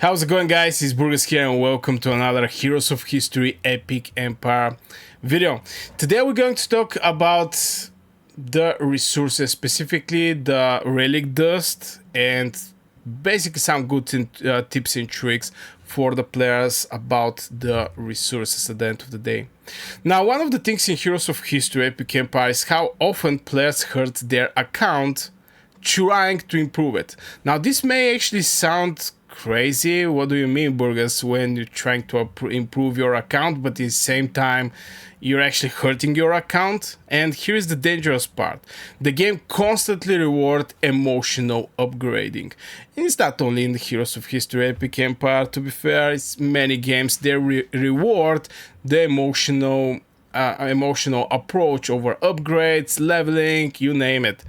How's it going, guys? It's Burgers here and welcome to another Heroes of History Epic Empire video. Today we're going to talk about the resources, specifically the relic dust, and basically some good tips and tricks for the players about the resources at the end of the day. Now, one of the things in Heroes of History Epic Empire is how often players hurt their account trying to improve it. Now, this may actually sound crazy. What do you mean, Burgers, when you're trying to improve your account, but at the same time you're actually hurting your account? And here's the dangerous part. The game constantly rewards emotional upgrading. And it's not only in the Heroes of History Epic Empire, to be fair, it's many games. They reward the emotional approach over upgrades, leveling, you name it.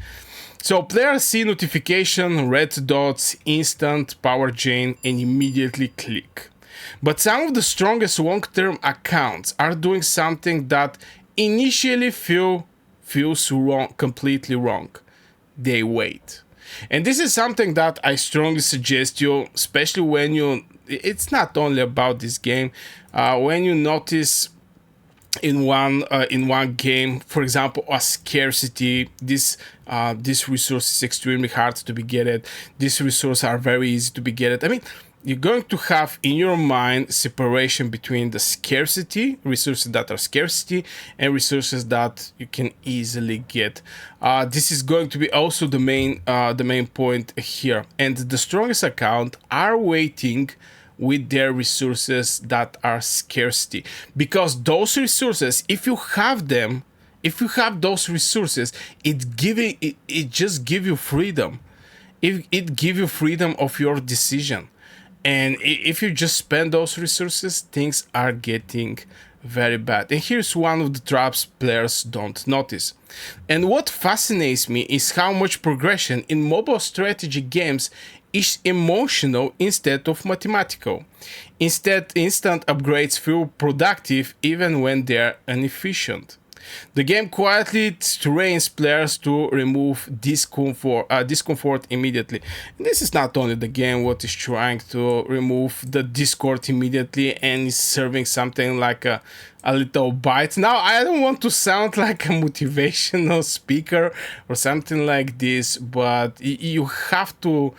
So players see notification, red dots, instant power gain, and immediately click. But some of the strongest long-term accounts are doing something that initially feels wrong, completely wrong. They wait. And this is something that I strongly suggest you, especially when it's not only about this game, when you notice in one game, for example, a scarcity, this resource is extremely hard to be get. These resources are very easy to be get. I mean, you're going to have in your mind separation between the scarcity, resources that are scarcity, and resources that you can easily get. This is going to be also the main point here. And the strongest account are waiting with their resources that are scarcity, because those resources, if you have those resources, it just give you freedom. It give you freedom of your decision. And if you just spend those resources, things are getting very bad. And here's one of the traps players don't notice. And what fascinates me is how much progression in mobile strategy games is emotional instead of mathematical. Instead, instant upgrades feel productive even when they're inefficient. The game quietly trains players to remove discomfort immediately. And this is not only the game what is trying to remove the discord immediately and is serving something like a little bite. Now, I don't want to sound like a motivational speaker or something like this, but you have to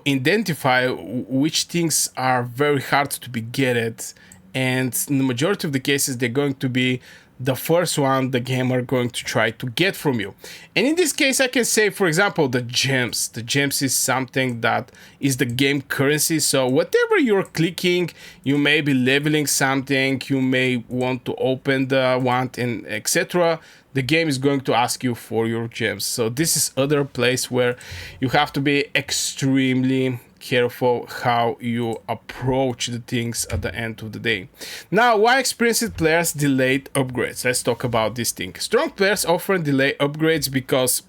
identify which things are very hard to be get, and in the majority of the cases they're going to be the first one the game are going to try to get from you. And in this case, I can say, for example, the gems is something that is the game currency. So whatever you're clicking, you may be leveling something, you may want to open the want, and etc. The game is going to ask you for your gems. So this is other place where you have to be extremely careful how you approach the things at the end of the day. Now, why experienced players delayed upgrades? Let's talk about this thing. Strong players often delay upgrades because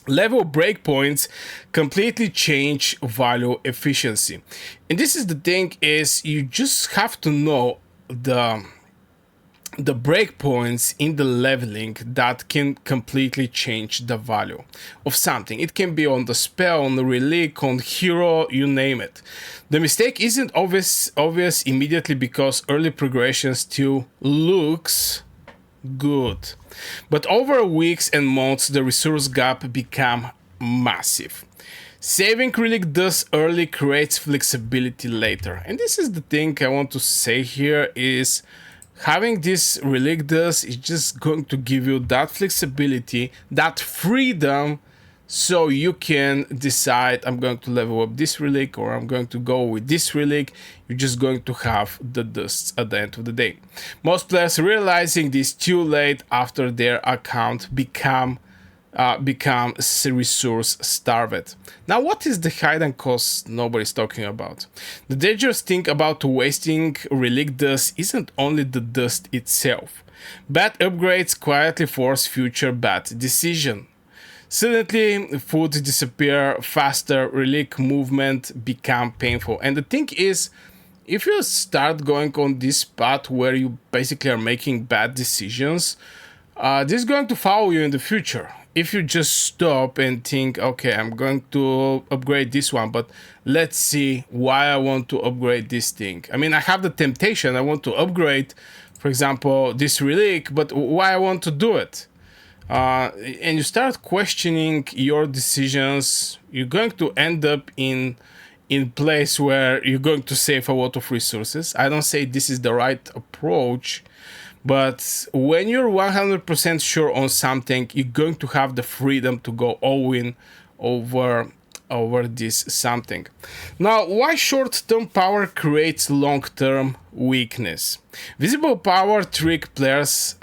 level breakpoints completely change value efficiency. And this is the thing, is you just have to know the breakpoints in the leveling that can completely change the value of something. It can be on the spell, on the relic, on hero, you name it. The mistake isn't obvious immediately because early progression still looks good, but over weeks and months the resource gap become massive. Saving relic dust early creates flexibility later. And this is the thing I want to say here, is having this relic dust is just going to give you that flexibility, that freedom, so you can decide, I'm going to level up this relic or I'm going to go with this relic. You're just going to have the dust at the end of the day. Most players realizing this too late after their account become resource starved. Now, what is the hidden cost nobody's talking about? The dangerous thing about wasting relic dust isn't only the dust itself. Bad upgrades quietly force future bad decisions. Suddenly, food disappear faster, relic movement become painful. And the thing is, if you start going on this path where you basically are making bad decisions, this is going to follow you in the future. if you just stop and think, okay, I'm going to upgrade this one, but let's see why I want to upgrade this thing. I mean, I have the temptation, I want to upgrade, for example, this relic, but why I want to do it? And you start questioning your decisions, you're going to end up in place where you're going to save a lot of resources. I don't say this is the right approach, but when you're 100% sure on something, you're going to have the freedom to go all in over this something. Now, why short-term power creates long-term weakness? Visible power trick players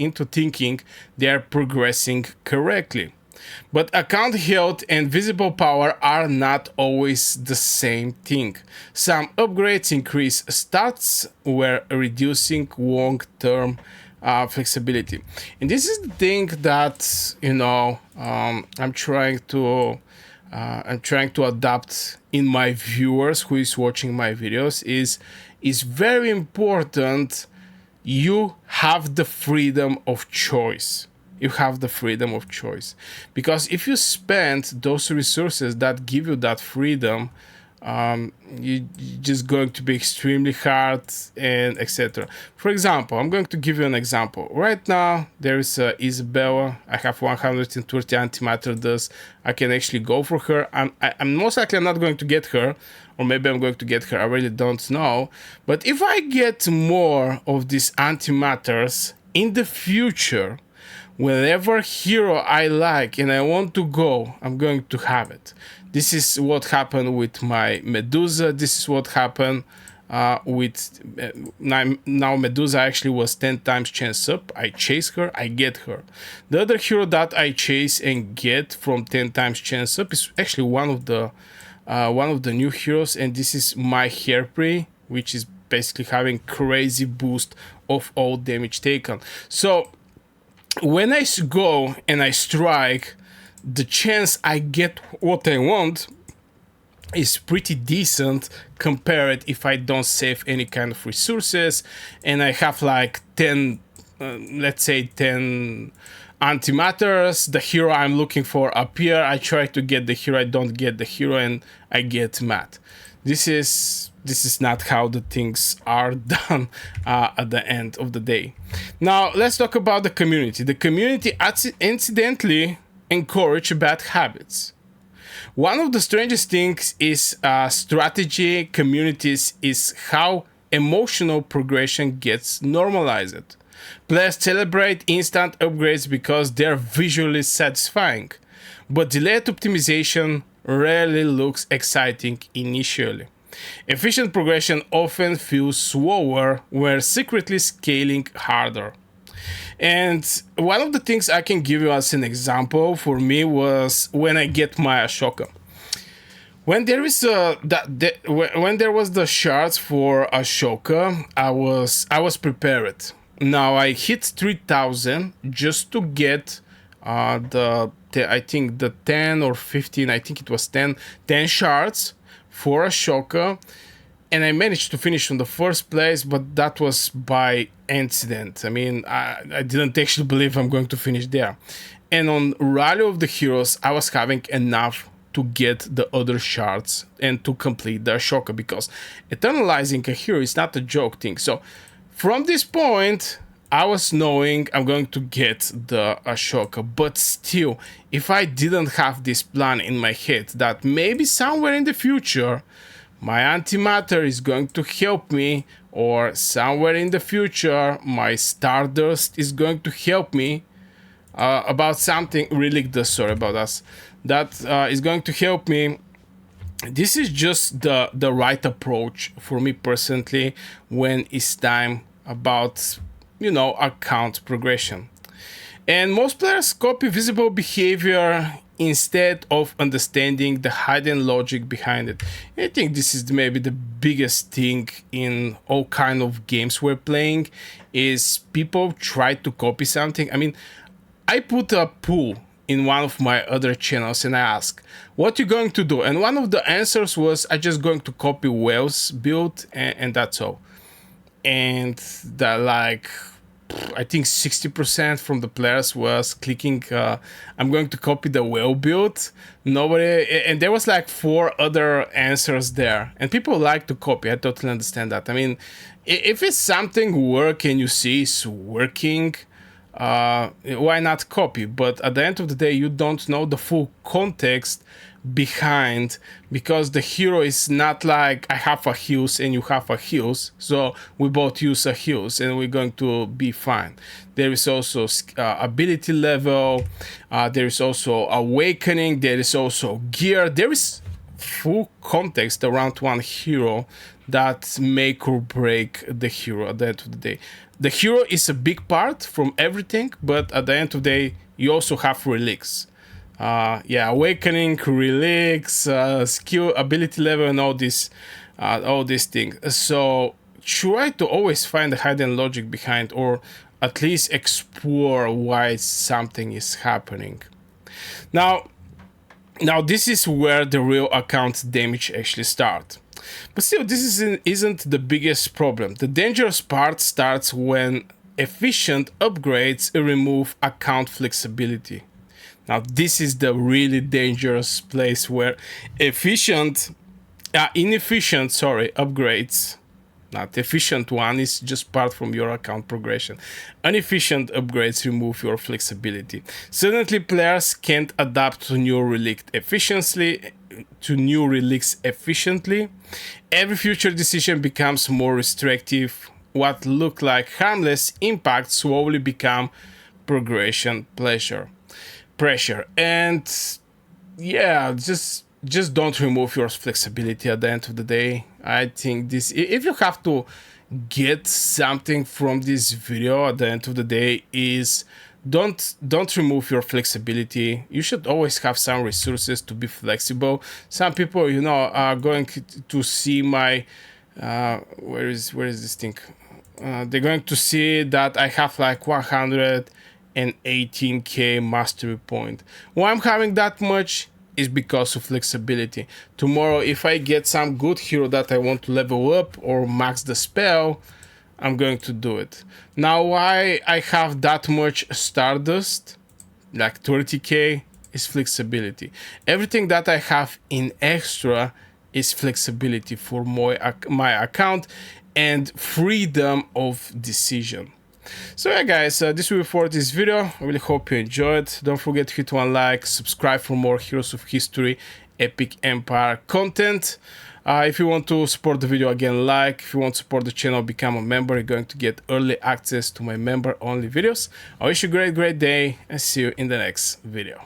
into thinking they are progressing correctly. But account health and visible power are not always the same thing. Some upgrades increase stats while reducing long-term flexibility. And this is the thing that, I'm trying to adapt in my viewers who is watching my videos. Is very important. You have the freedom of choice. You have the freedom of choice, because if you spend those resources that give you that freedom, you're just going to be extremely hard and etc. For example, I'm going to give you an example. Right now, there is Isabella. I have 130 antimatter dust. I can actually go for her. I'm most likely not going to get her, or maybe I'm going to get her. I really don't know. But if I get more of these antimatters in the future, whenever hero I like and I want to go, I'm going to have it. This is what happened with my Medusa. This is what happened with now Medusa actually was 10 times chance up. I chase her, I get her. The other hero that I chase and get from 10 times chance up is actually one of the new heroes, and this is my Hercules, which is basically having crazy boost of all damage taken. So when I go and I strike, the chance I get what I want is pretty decent compared if I don't save any kind of resources and I have like 10, let's say 10 antimatters. The hero I'm looking for appear, I try to get the hero, I don't get the hero, and I get mad. This is not how the things are done at the end of the day. Now, let's talk about the community. The community incidentally encourage bad habits. One of the strangest things is strategy communities is how emotional progression gets normalized. Players celebrate instant upgrades because they're visually satisfying, but delayed optimization rarely looks exciting initially. Efficient progression often feels slower, where secretly scaling harder. And one of the things I can give you as an example for me was when I get my Ashoka. When there is when there was the shards for Ashoka, I was prepared. Now I hit 3,000 just to get I think the 10 or 15, I think it was 10 shards for Ashoka, and I managed to finish on the first place, but that was by incident. I mean, I didn't actually believe I'm going to finish there. And on Rally of the Heroes, I was having enough to get the other shards and to complete the Ashoka, because eternalizing a hero is not a joke thing. So from this point, I was knowing I'm going to get the Ashoka, but still, if I didn't have this plan in my head that maybe somewhere in the future my antimatter is going to help me, or somewhere in the future my Stardust is going to help me about something, Relic Dust, sorry about us, that is going to help me. This is just the right approach for me personally when it's time about account progression. And most players copy visible behavior instead of understanding the hidden logic behind it. I think this is maybe the biggest thing in all kind of games we're playing, is people try to copy something. I mean, I put a poll in one of my other channels and I ask, what you going to do? And one of the answers was, I just going to copy Wales build and that's all. And that, like, I think 60% from the players was clicking, I'm going to copy the whale build. Nobody, and there was like 4 other answers there. And people like to copy. I totally understand that. I mean, if it's something work and you see it's working, why not copy? But at the end of the day, you don't know the full context behind, because the hero is not like I have a heals and you have a heals, so we both use a heals and we're going to be fine. There is also ability level, there is also awakening, there is also gear, there is full context around one hero that make or break the hero at the end of the day. The hero is a big part from everything, but at the end of the day, you also have relics. Yeah, awakening, relics, skill, ability level, and all these things. So try to always find the hidden logic behind, or at least explore why something is happening. Now this is where the real account damage actually starts. But still, this isn't the biggest problem. The dangerous part starts when efficient upgrades remove account flexibility. Now, this is the really dangerous place where inefficient upgrades, not efficient one, is just part from your account progression. Inefficient upgrades remove your flexibility. Suddenly, players can't adapt to new relics efficiently. Every future decision becomes more restrictive. What look like harmless impacts slowly become progression pressure. And yeah, just don't remove your flexibility at the end of the day. I think this, if you have to get something from this video at the end of the day, is don't remove your flexibility. You should always have some resources to be flexible. Some people, you know, are going to see my where is this thing, they're going to see that I have like 118k mastery point. Why I'm having that much is because of flexibility. Tomorrow, if I get some good hero that I want to level up or max the spell, I'm going to do it. Now, why I have that much Stardust, like 30k, is flexibility. Everything that I have in extra is flexibility for my account and freedom of decision. So yeah, guys, this will be for this video. I really hope you enjoyed. Don't forget to hit one like, subscribe for more Heroes of History Epic Empire content. If you want to support the video, again, like. If you want to support the channel, become a member. You're going to get early access to my member-only videos. I wish you a great day, and see you in the next video.